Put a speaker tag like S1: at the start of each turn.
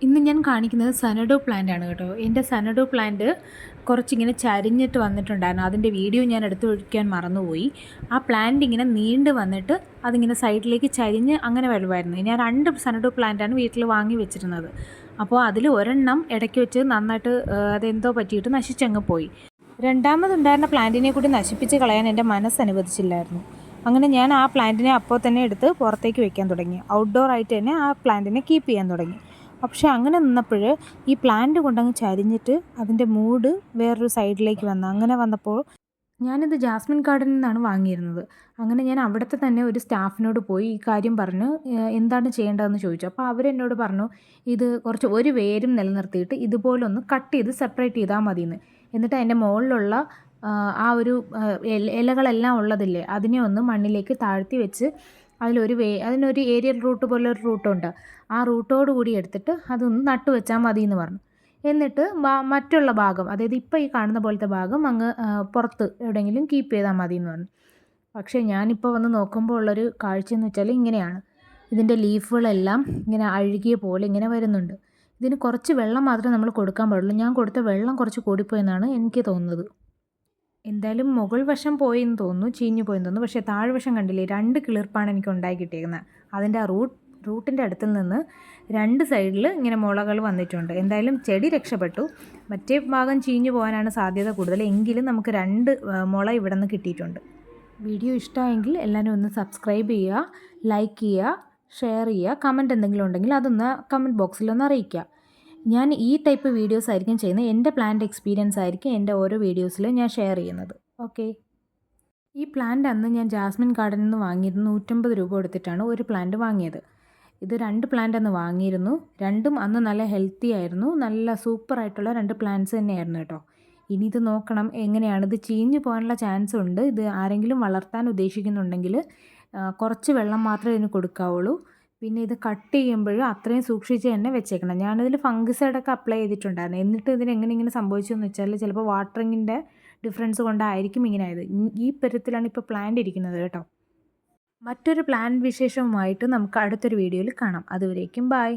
S1: ഇന്ന് ഞാൻ കാണിക്കുന്നത് സനഡോ പ്ലാന്റ് ആണ് കേട്ടോ. എൻ്റെ സനഡോ പ്ലാന്റ് കുറച്ചിങ്ങനെ ചരിഞ്ഞിട്ട് വന്നിട്ടുണ്ടായിരുന്നു. അതിൻ്റെ വീഡിയോ ഞാൻ എടുത്തു വയ്ക്കാൻ മറന്നുപോയി. ആ പ്ലാന്റ് ഇങ്ങനെ നീണ്ട് വന്നിട്ട് അതിങ്ങനെ സൈഡിലേക്ക് ചരിഞ്ഞ് അങ്ങനെ വരുമായിരുന്നു. ഞാൻ 2 സനഡോ പ്ലാന്റാണ് വീട്ടിൽ വാങ്ങി വെച്ചിരുന്നത്. അപ്പോൾ അതിൽ ഒരെണ്ണം ഇടയ്ക്ക് വെച്ച് നന്നായിട്ട് അതെന്തോ പറ്റിയിട്ട് നശിച്ചങ്ങ് പോയി. രണ്ടാമതുണ്ടായിരുന്ന പ്ലാന്റിനെ കൂടി നശിപ്പിച്ച് കളയാൻ എൻ്റെ മനസ്സ് അനുവദിച്ചില്ലായിരുന്നു. അങ്ങനെ ഞാൻ ആ പ്ലാന്റിനെ അപ്പോൾ തന്നെ എടുത്ത് പുറത്തേക്ക് വെക്കാൻ തുടങ്ങി. ഔട്ട്ഡോർ ആയിട്ട് തന്നെ ആ പ്ലാന്റിനെ കീപ്പ് ചെയ്യാൻ തുടങ്ങി. പക്ഷേ അങ്ങനെ നിന്നപ്പോൾ ഈ പ്ലാന്റ് കൊണ്ടങ്ങ് ചരിഞ്ഞിട്ട് അതിൻ്റെ മൂഡ് വേറൊരു സൈഡിലേക്ക് വന്നു. അങ്ങനെ വന്നപ്പോൾ ഞാനിത് ജാസ്മിൻ ഗാർഡനിൽ നിന്നാണ് വാങ്ങിയിരുന്നത്. അങ്ങനെ ഞാൻ അവിടുത്തെ തന്നെ ഒരു സ്റ്റാഫിനോട് പോയി ഈ കാര്യം പറഞ്ഞ് എന്താണ് ചെയ്യേണ്ടതെന്ന് ചോദിച്ചു. അപ്പോൾ അവരെന്നോട് പറഞ്ഞു, ഇത് കുറച്ച് ഒരു വേരും നിലനിർത്തിയിട്ട് ഇതുപോലൊന്ന് കട്ട് ചെയ്ത് സെപ്പറേറ്റ് ചെയ്താൽ മതിയെന്ന്. എന്നിട്ട് അതിൻ്റെ മുകളിലുള്ള ആ ഒരു ഇലകളെല്ലാം ഉള്ളതില്ലേ, അതിനെ ഒന്ന് മണ്ണിലേക്ക് താഴ്ത്തി വെച്ച് അതിനൊരു ഏരിയൽ റൂട്ട് പോലെ ഒരു റൂട്ടുണ്ട്. ആ റൂട്ടോട് കൂടി എടുത്തിട്ട് അതൊന്ന് നട്ടു വെച്ചാൽ മതി എന്ന് പറഞ്ഞു. എന്നിട്ട് മറ്റുള്ള ഭാഗം, അതായത് ഇപ്പോൾ ഈ കാണുന്ന പോലത്തെ ഭാഗം അങ്ങ് പുറത്ത് എവിടെയെങ്കിലും കീപ്പ് ചെയ്താൽ മതി എന്ന് പറഞ്ഞു. പക്ഷേ ഞാനിപ്പോൾ വന്ന് നോക്കുമ്പോൾ ഉള്ളൊരു കാഴ്ചയെന്ന് വെച്ചാൽ ഇങ്ങനെയാണ്. ഇതിൻ്റെ ലീഫുകളെല്ലാം ഇങ്ങനെ അഴുകിയ പോലെ ഇങ്ങനെ വരുന്നുണ്ട്. ഇതിന് കുറച്ച് വെള്ളം മാത്രമേ നമ്മൾ കൊടുക്കാൻ പാടുള്ളൂ. ഞാൻ കൊടുത്ത വെള്ളം കുറച്ച് കൂടിപ്പോയെന്നാണ് എനിക്ക് തോന്നുന്നത്. എന്തായാലും മുകൾ വശം പോയെന്ന് തോന്നുന്നു, ചീഞ്ഞു പോയെന്ന് തോന്നുന്നു. പക്ഷേ താഴ്വശം കണ്ടില്ലേ, 2 കിളിർപ്പാണ് എനിക്ക് ഉണ്ടായി കിട്ടിയിരിക്കുന്നത്. അതിൻ്റെ ആ റൂട്ടിൻ്റെ അടുത്തിൽ നിന്ന് 2 സൈഡിൽ ഇങ്ങനെ മുളകൾ വന്നിട്ടുണ്ട്. എന്തായാലും ചെടി രക്ഷപ്പെട്ടു. മറ്റേ ഭാഗം ചീഞ്ഞു പോകാനാണ് സാധ്യത കൂടുതൽ. എങ്കിലും നമുക്ക് 2 മുള ഇവിടെ നിന്ന് കിട്ടിയിട്ടുണ്ട്. വീഡിയോ ഇഷ്ടമായെങ്കിൽ എല്ലാവരും ഒന്ന് സബ്സ്ക്രൈബ് ചെയ്യുക, ലൈക്ക് ചെയ്യുക, ഷെയർ ചെയ്യുക. കമൻറ്റ് എന്തെങ്കിലും ഉണ്ടെങ്കിൽ അതൊന്ന് കമൻറ്റ് ബോക്സിലൊന്ന് അറിയിക്കുക. ഞാൻ ഈ ടൈപ്പ് വീഡിയോസ് ആയിരിക്കും ചെയ്യുന്നത്. എൻ്റെ പ്ലാന്റ് എക്സ്പീരിയൻസ് ആയിരിക്കും എൻ്റെ ഓരോ വീഡിയോസിലും ഞാൻ ഷെയർ ചെയ്യുന്നത്. ഓക്കെ. ഈ പ്ലാന്റ് അന്ന് ഞാൻ ജാസ്മിൻ ഗാർഡനിൽ നിന്ന് വാങ്ങിയിരുന്നു. 150 രൂപ കൊടുത്തിട്ടാണ് ഒരു പ്ലാന്റ് വാങ്ങിയത്. ഇത് 2 പ്ലാന്റ് അന്ന് വാങ്ങിയിരുന്നു. രണ്ടും അന്ന് നല്ല ഹെൽത്തി ആയിരുന്നു. നല്ല സൂപ്പറായിട്ടുള്ള 2 പ്ലാന്റ്സ് തന്നെയായിരുന്നു കേട്ടോ. ഇനി ഇത് നോക്കണം എങ്ങനെയാണ്. ഇത് ചീഞ്ഞു പോകാനുള്ള ചാൻസ് ഉണ്ട്. ഇത് ആരെങ്കിലും വളർത്താൻ ഉദ്ദേശിക്കുന്നുണ്ടെങ്കിൽ കുറച്ച് വെള്ളം മാത്രമേ ഇതിന് കൊടുക്കാവുള്ളൂ. പിന്നെ ഇത് കട്ട് ചെയ്യുമ്പോഴും അത്രയും സൂക്ഷിച്ച് തന്നെ വെച്ചേക്കണം. ഞാനിതിൽ ഫംഗിസൈഡൊക്കെ അപ്ലൈ ചെയ്തിട്ടുണ്ടായിരുന്നു. എന്നിട്ട് ഇതിന് ഇങ്ങനെ സംഭവിച്ചു എന്ന് വെച്ചാൽ ചിലപ്പോൾ വാട്ടറിങ്ങിൻ്റെ ഡിഫറൻസ് കൊണ്ടായിരിക്കും ഇങ്ങനെ ആയത്. ഈ പരുവത്തിലാണ് ഇപ്പോൾ പ്ലാന്റ് ഇരിക്കുന്നത് കേട്ടോ. മറ്റൊരു പ്ലാന്റ് വിശേഷവുമായിട്ട് നമുക്ക് അടുത്തൊരു വീഡിയോയിൽ കാണാം. അതുവരേക്കും ബൈ.